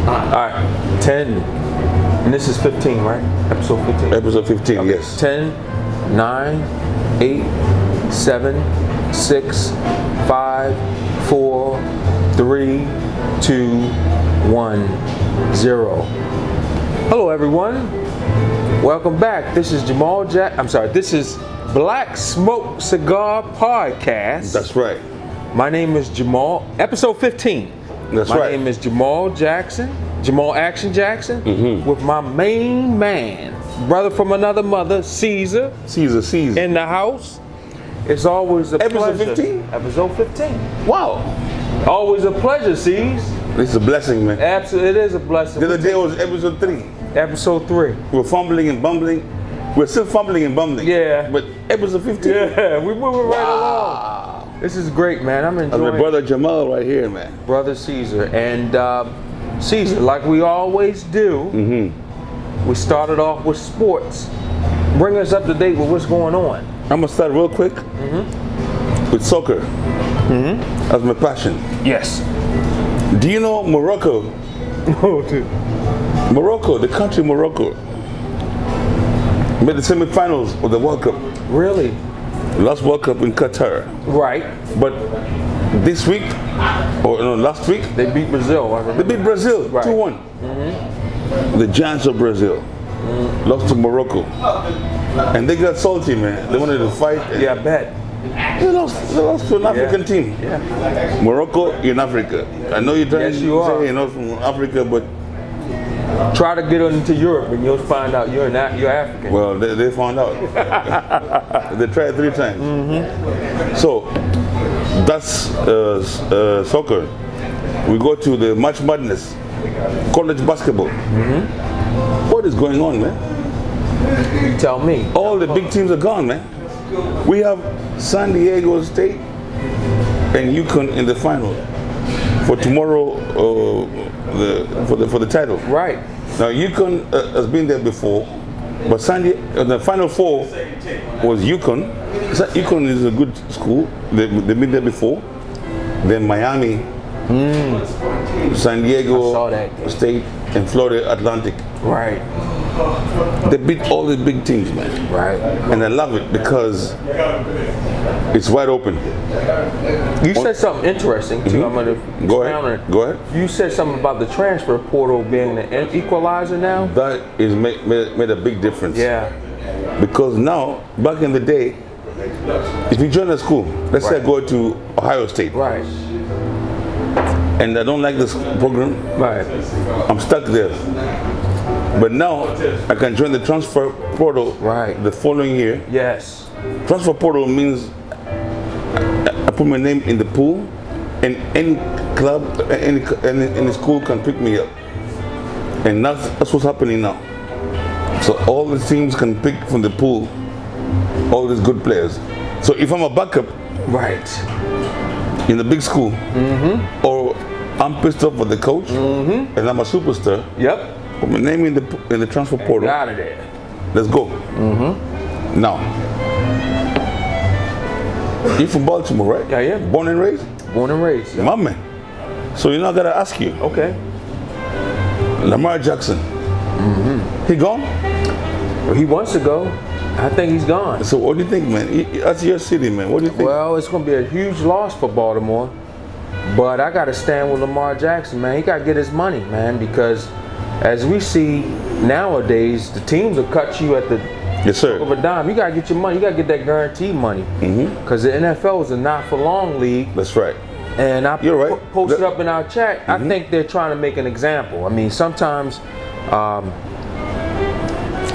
right, 10. And this is 15, right? Episode 15. Episode 15, okay. yes. 10, 9, 8, 7, 6, 5, 4, 3, 2, 1, 0. Hello, everyone. Welcome back. This is this is Black Smoke Cigar Podcast. That's right. My name is Jamal. Episode 15. That's right. My name is Jamal Jackson. Jamal Action Jackson. With my main man, brother from another mother, Caesar. Caesar. In the house. It's always a pleasure. Episode 15? Episode 15. Wow. Always a pleasure, Caesar. This is a blessing, man. Absolutely, it is a blessing. The other day was episode 3. Episode 3. We're fumbling and bumbling. We're still fumbling and bumbling. Yeah. But episode 15. Yeah, we're moving right along. This is great, man. I'm enjoying That's my brother Jamal right here, man. Brother Caesar. And Caesar, like we always do, we started off with sports. Bring us up to date with what's going on. I'm going to start real quick with soccer. That's my passion. Yes. Do you know Morocco? Oh, dude. Morocco, the country Morocco, made the semifinals of the World Cup. Really? Last World Cup in Qatar. Right. But this week, or no, last week, They beat Brazil. I remember. they beat Brazil Right. 2-1. The giants of Brazil lost to Morocco. And they got salty, man. They wanted to fight. Yeah, I bet. They lost to an African team. Yeah. Morocco in Africa. I know you're trying Yes, you are. to say you're not from Africa, but Try to get into Europe and you'll find out you're African. well, they found out. They tried 3 times. So that's soccer. We go to the March Madness, college basketball. What is going on, man? You tell me. All the big teams are gone, man. We have San Diego State and UConn in the final for tomorrow for the title. Right. Now UConn has been there before, but the final 4 was UConn. UConn is a good school. They've been there before. Then Miami, San Diego I saw that. State, and Florida Atlantic. Right. They beat all the big teams, man. Right. And I love it because it's wide open. You said something interesting too. I'm going to Go ahead. Go ahead. You said something about the transfer portal being an equalizer now. That is made a big difference. Yeah. Because now, back in the day, if you join a school, let's say I go to Ohio State, Right. and I don't like this program, Right. I'm stuck there. But now, I can join the transfer portal Right. the following year. Yes. Transfer portal means I put my name in the pool, and any club, any school can pick me up. And that's what's happening now. So all the teams can pick from the pool all these good players. So if I'm a backup Right. in the big school, or I'm pissed off with the coach, and I'm a superstar, Yep. put my name in the transfer portal. Out of there. Let's go. Now, you're from Baltimore, right? Yeah, yeah. Born and raised? Born and raised. My man. So you know I gotta ask you, Okay. Lamar Jackson, he gone? Well, he wants to go. I think he's gone. So what do you think, man? That's your city, man. What do you think? Well, it's going to be a huge loss for Baltimore. But I got to stand with Lamar Jackson, man. He got to get his money, man, because as we see nowadays, the teams will cut you at the Yes, sir. of a dime. You got to get your money. You got to get that guaranteed money. Because the NFL is a not-for-long league. That's right. And I You're right. posted up in our chat, I think they're trying to make an example. I mean, sometimes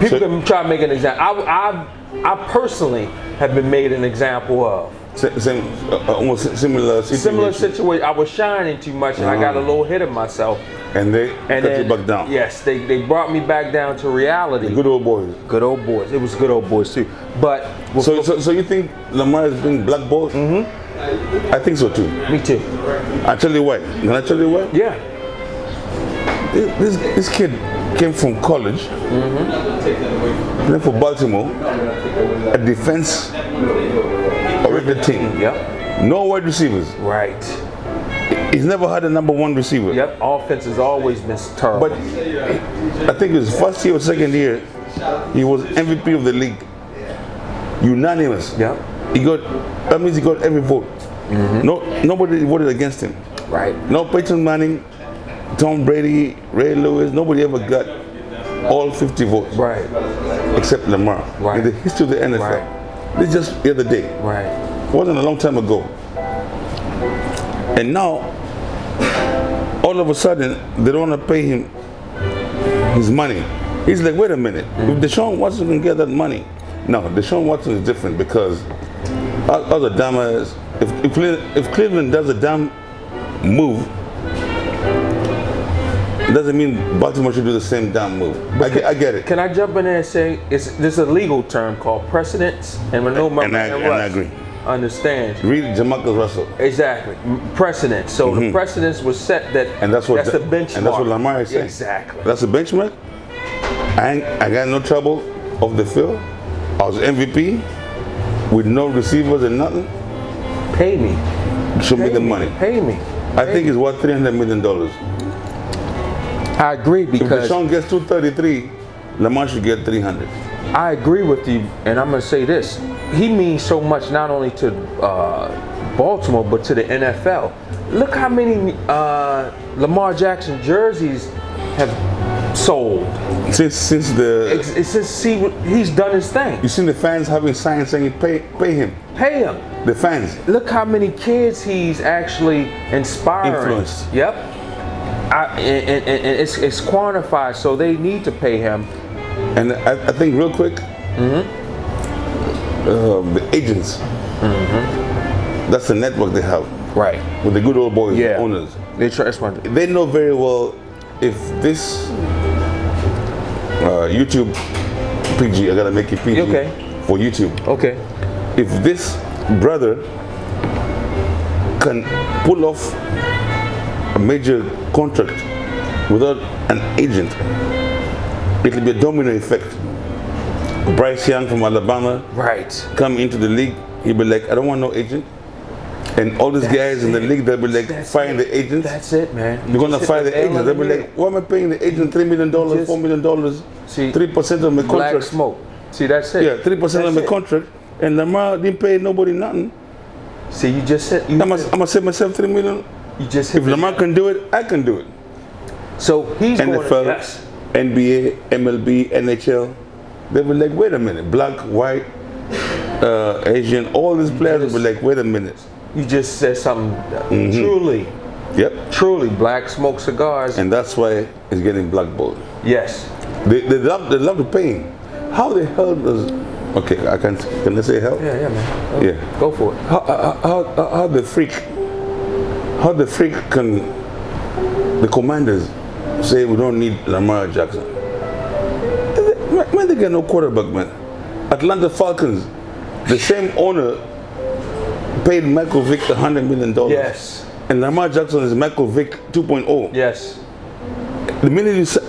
people can try to make an example. I personally have been made an example of. Same, almost similar situation. Similar situation. I was shining too much and I got a little hit of myself. And they cut you back down. Yes, they brought me back down to reality. Good old boys. Good old boys. It was good old boys too. But So you think Lamar is being blackballed? I think so too. me too. I tell you why. Can I tell you why? Yeah. This kid came from college, playing for Baltimore, a defense-oriented team. Yep. No wide receivers. Right. He's never had a number one receiver. Yep, offense has always been terrible. But I think his first year or second year, he was MVP of the league. Unanimous. Yep. That means he got every vote. Nobody voted against him. Right. No Peyton Manning, Tom Brady, Ray Lewis, nobody ever got all 50 votes. Right. Except Lamar. Right. In the history of the NFL. Right. This is just the other day. Right. It wasn't a long time ago. And now, all of a sudden, they don't want to pay him his money. He's like, wait a minute. If Deshaun Watson can get that money. No, Deshaun Watson is different because other dumbass, if Cleveland does a damn move, it doesn't mean Baltimore should do the same damn move. I get it. Can I jump in there and say there's a legal term called precedence, and I agree. Understands. Read Jamarcus Russell. Exactly, precedence. So the precedence was set that, and that's the benchmark. And that's what Lamar is saying. Exactly. That's the benchmark. I got no trouble off the field. I was MVP with no receivers and nothing. Pay me. Show me the money. Pay me. I think it's worth $300 million. I agree because if Deshaun gets 233, Lamar should get 300. I agree with you, and I'm gonna say this: he means so much not only to Baltimore but to the NFL. Look how many Lamar Jackson jerseys have sold since he's done his thing. You seen the fans having signs saying pay him. Pay him. The fans. Look how many kids he's actually inspiring. Influenced. Yep. And it's quantified, so they need to pay him. And I think real quick, the agents. That's the network they have. Right. With the good old boys, owners. They know very well if this YouTube PG, I gotta make it PG for YouTube. Okay. If this brother can pull off a major contract without an agent, it'll be a domino effect. Bryce Young from Alabama, come into the league, he'll be like, I don't want no agent. And all these guys in the league, they'll be like, firing the agents. That's it, man. You're gonna fire the agents. They'll be like, why am I paying the agent $3 million, $4 million, 3% of my contract? Black smoke. See, that's it. Yeah, 3% of my contract. And Lamar didn't pay nobody nothing. See, you just said. I'm gonna save myself $3 million. You just if Lamar can do it, I can do it. So he's NFL, NBA, MLB, NHL. They were like, wait a minute, black, white, Asian, all these players will be like, wait a minute. You just said something truly. Yep. Truly, black smoke cigars. And that's why it's getting blackballed. Yes. They love to pay him. How the hell does? Okay, can I say hell? Yeah, man. Yeah. Go for it. How the freak can the Commanders say we don't need Lamar Jackson? When they get no quarterback, man. Atlanta Falcons, the same owner paid Michael Vick $100 million. Yes. And Lamar Jackson is Michael Vick 2.0. Yes. The minute you say,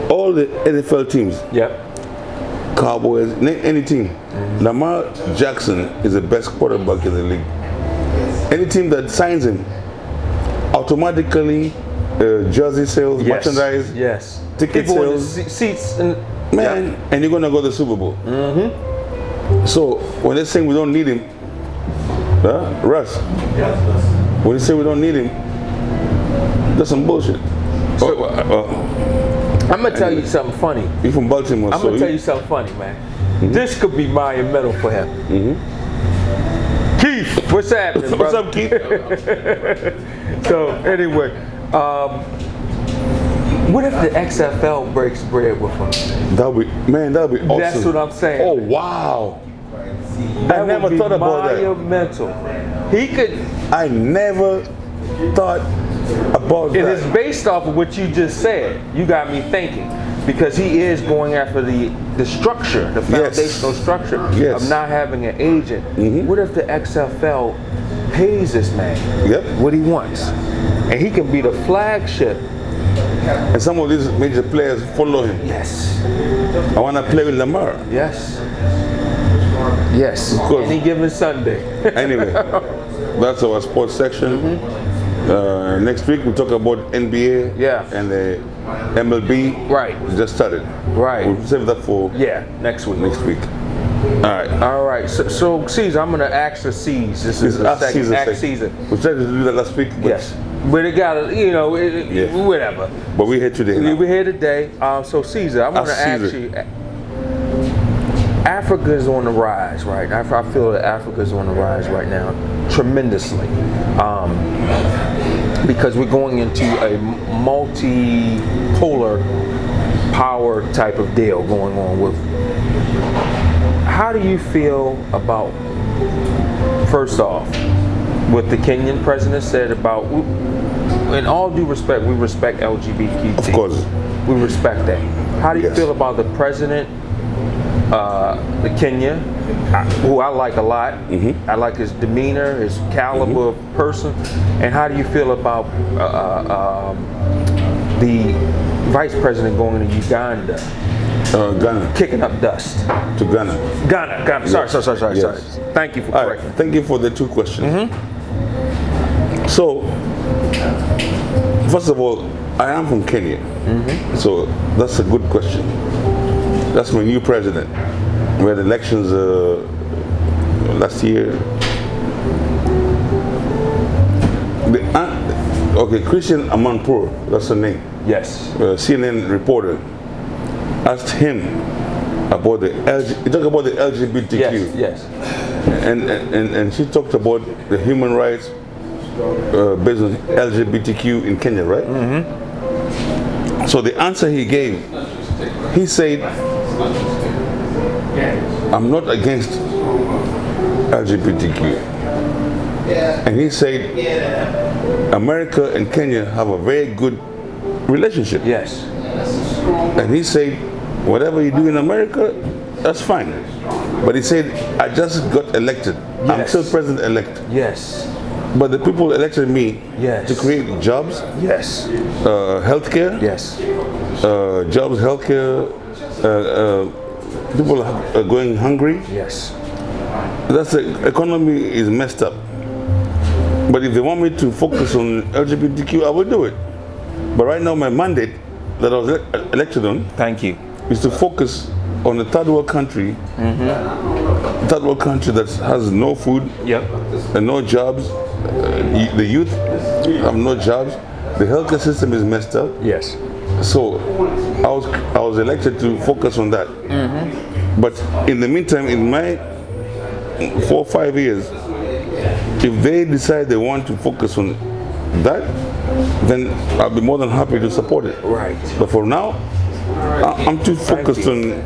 all the NFL teams, Cowboys, any team, Lamar Jackson is the best quarterback in the league. Any team that signs him, automatically jersey sales, merchandise, ticket sales, seats, and you're gonna go to the Super Bowl. So when they're saying we don't need him, Russ, when they say we don't need him, that's some bullshit. I'm gonna tell you something funny. You're from Baltimore, I'm gonna tell you something funny, man. This could be monumental for him. Keith, what's happening, brother? What's up, Keith? So anyway, what if the XFL breaks bread with him? That'd be awesome. That's what I'm saying. Oh wow! That I never thought about monumental. He could. I never thought about that. It is based off of what you just said. You got me thinking. Because he is going after the structure, the foundational structure of not having an agent. What if the XFL pays this man what he wants? And he can be the flagship. And some of these major players follow him. Yes. I want to play with Lamar. Yes. Yes. Any given Sunday. Anyway, that's our sports section. Next week we talk about NBA. Yeah. And the MLB. Right. We just started. Right. We'll save that for next week. Next week. All right. So Caesar, I'm gonna ask the C's. This is the second Ask Caesar. We tried to do that last week. Yes. But it got whatever. But we're here today. We're here today. So Caesar, I want to ask you. Africa is on the rise, right? I feel that Africa is on the rise right now, tremendously, because we're going into a multipolar power type of deal going on with. How do you feel about, first off, what the Kenyan president said about, in all due respect, we respect LGBTQ. Of course. We respect that. How do you feel about the president, the Kenya, who I like a lot? Mm-hmm. I like his demeanor, his caliber of person. And how do you feel about the vice president going to Uganda? Ghana. Kicking up dust. To Ghana. Ghana. Sorry. Yes. Thank you for correcting. Thank you for the two questions. Mm-hmm. So, first of all, I am from Kenya. Mm-hmm. So, that's a good question. That's my new president. We had elections last year. Christian Amanpour, that's her name. Yes. CNN reporter asked him about the LGBT. Yes. And she talked about the human rights based on LGBTQ in Kenya, right? Mm-hmm. So the answer he gave, he said, I'm not against LGBTQ. And he said, America and Kenya have a very good relationship. Yes. And he said, whatever you do in America, that's fine. But he said, I just got elected. Yes. I'm still president-elect. Yes. But the people elected me to create jobs. Yes. Healthcare. Yes. Jobs, healthcare. People are going hungry. Yes. That's the economy is messed up. But if they want me to focus on LGBTQ, I will do it. But right now, my mandate that I was elected on, thank you, is to focus on a third world country, third world country that has no food, and no jobs. The youth have no jobs. The healthcare system is messed up. Yes. So I was elected to focus on that. Mm-hmm. But in the meantime, in my 4 or 5 years, if they decide they want to focus on that, then I'll be more than happy to support it. Right. But for now, I'm too focused on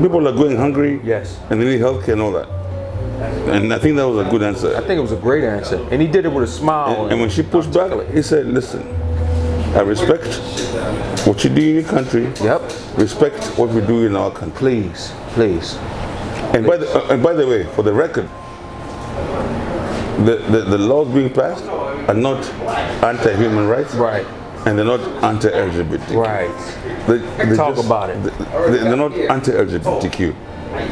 people are going hungry. Yes. And they need healthcare and all that. And I think that was a good answer. I think it was a great answer. And he did it with a smile. And when she pushed back, he said, listen, I respect what you do in your country. Yep. Respect what we do in our country. Please. And by the way, for the record, the laws being passed are not anti-human rights. Right. And they're not anti-LGBT. Right. They talk about it. They're not anti-LGBTQ.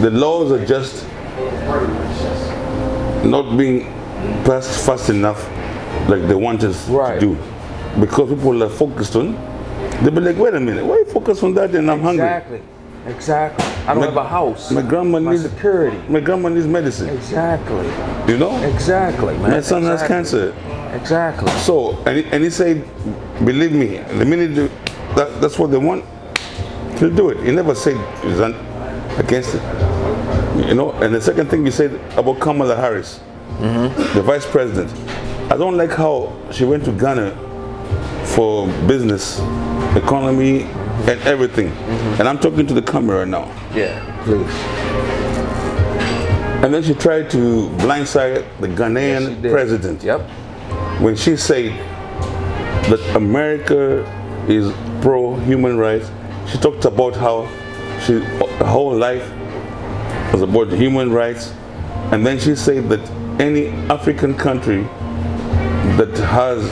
The laws are just not being passed fast enough like they want us to do. Because people are focused on, they'll be like, wait a minute, why are you focused on that and I'm hungry? Exactly. I don't have a house. My grandma needs security. My grandma needs medicine. Exactly. You know? Exactly, man. My son has cancer. Exactly. So, and he said, believe me, the minute that's what they want, he'll do it. He never said he's against it. You know, and the second thing you said about Kamala Harris, the vice president. I don't like how she went to Ghana for business, economy, and everything. And I'm talking to the camera now. Yeah, please. And then she tried to blindside the Ghanaian president. Yep. When she said that America is pro-human rights, she talked about how her whole life was about human rights. And then she said that any African country that has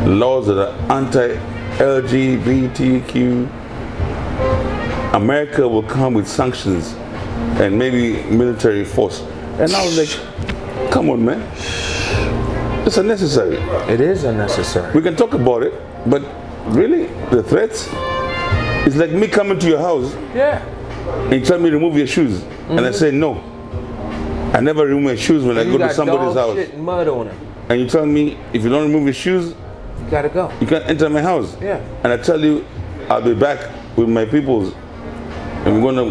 laws that are anti-LGBTQ, America will come with sanctions and maybe military force. And I was like, come on, man. It's unnecessary. It is unnecessary. We can talk about it, but really, the threats, it's like me coming to your house. Yeah. And you tell me to remove your shoes. And I say no. I never remove my shoes when I go to somebody's house. Shit and mud on them. And you tell me if you don't remove your shoes, you gotta go. You can't enter my house. Yeah. And I tell you, I'll be back with my peoples, and we're gonna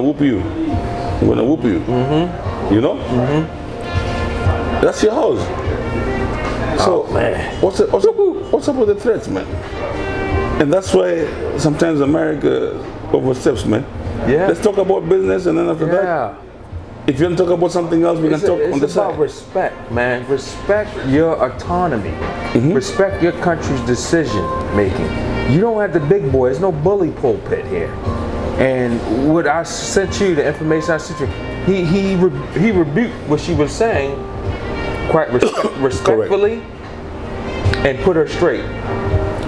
whoop you. We're gonna whoop you. Mm-hmm. You know? Mm-hmm. That's your house. So man, what's up with the threats, man? And that's why sometimes America oversteps, man. Yeah. Let's talk about business, and then after that, if you want to talk about something else, we can talk on the side. It's about respect, man. Respect your autonomy. Mm-hmm. Respect your country's decision making. You don't have the big boy. There's no bully pulpit here. And what I sent you, the information I sent you, he rebuked what she was saying quite respectfully and put her straight.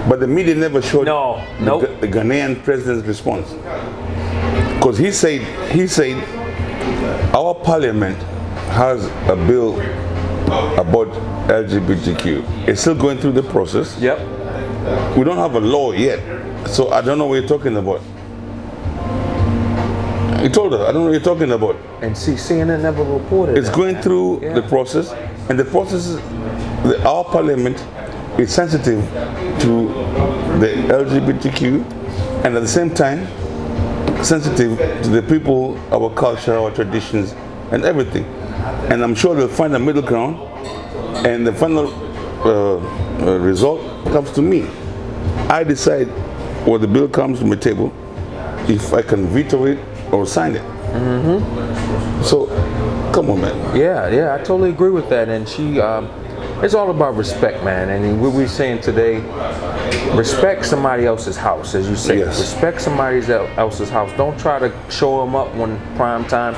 But the media never showed the Ghanaian president's response. Because he said, our parliament has a bill about LGBTQ. It's still going through the process. Yep. We don't have a law yet, so I don't know what you're talking about. He told us, I don't know what you're talking about. And see, CNN never reported. It's going through the process, and the process, our parliament is sensitive to the LGBTQ, and at the same time, sensitive to the people, our culture, our traditions, and everything. And I'm sure they'll find a middle ground, and the final result comes to me. I decide when the bill comes to my table, if I can veto it or sign it. Mm-hmm. So, come on, man. Yeah, I totally agree with that. And she, it's all about respect, man. And what we're saying today, respect somebody else's house, as you say. Yes. Respect somebody else's house. Don't try to show them up when prime time.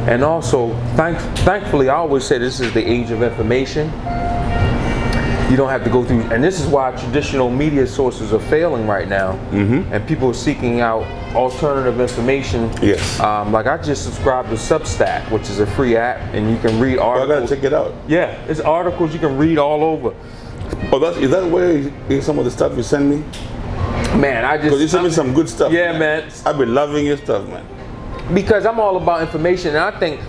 And also, thankfully, I always say this is the age of information. You don't have to go through, and this is why traditional media sources are failing right now, and people are seeking out alternative information. Yes. Like I just subscribed to Substack, which is a free app, and you can read articles. I gotta check it out. Yeah, it's articles you can read all over. Oh, is that where some of the stuff you send me? Man, because you send me some good stuff. Yeah, man. I've been loving your stuff, man. Because I'm all about information, and I think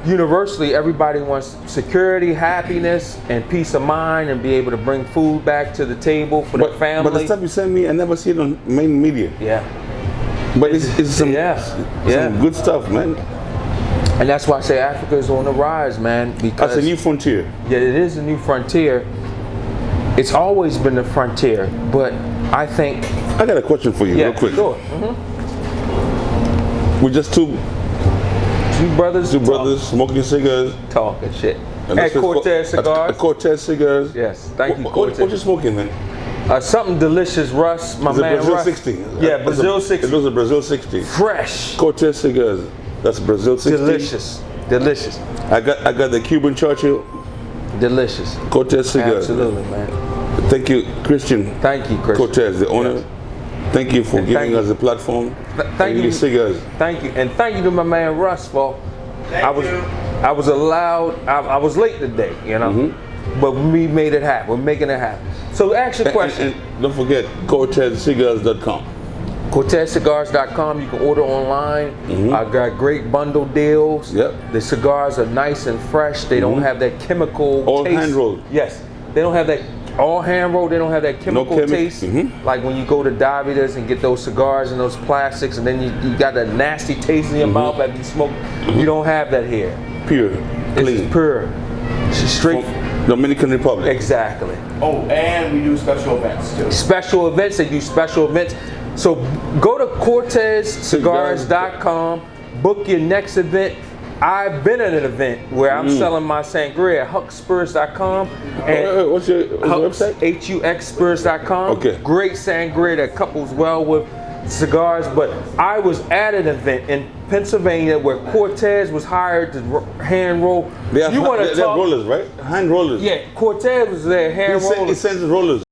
universally everybody wants security, happiness, and peace of mind, and be able to bring food back to the table for their family. But the stuff you send me, I never see it on main media. Yeah. But it's some good stuff, man. And that's why I say Africa is on the rise, man. Because that's a new frontier. Yeah, it is a new frontier. It's always been a frontier, but I think... I got a question for you, real quick. Sure. We're just two brothers smoking cigars. Talking shit. At Cortez Cigars. Cortez Cigars. Yes, thank you, Cortez. What you smoking, man? Something delicious, Russ. My man Brazil Russ. 60. Yeah, Brazil 60. It was a Brazil 60. Fresh. Cortez Cigars. That's Brazil 60. Delicious. I got the Cuban Churchill. Delicious. Cortez Cigars. Absolutely, man. Thank you, Christian. Thank you, Christian. Cortez, the owner. Yes. Thank you for giving us a platform. Thank you. Cigars. Thank you, and thank you to my man Russ for. I was allowed. I was late today, you know, but we made it happen. We're making it happen. So ask your question. And don't forget CortezCigars.com. CortezCigars.com. You can order online. I got great bundle deals. Yep. The cigars are nice and fresh. They don't have that chemical. All taste. hand rolled. Yes. They don't have that. All hand rolled, they don't have that chemical taste. Like when you go to Davida's and get those cigars and those plastics, and then you got that nasty taste in your mouth after you smoke. You don't have that here. Pure, clean. It's pure. It's straight. Dominican Republic. Exactly. Oh, and we do special events too. Special events, they do special events. So go to CortezCigars.com, book your next event. I've been at an event where I'm selling my sangria at huxspirits.com. And what's your website? HUXspirits.com. Okay. Great sangria that couples well with cigars. But I was at an event in Pennsylvania where Cortez was hired to hand roll. They're rollers, right? Hand rollers. Yeah, Cortez was there, hand rollers. He sends rollers.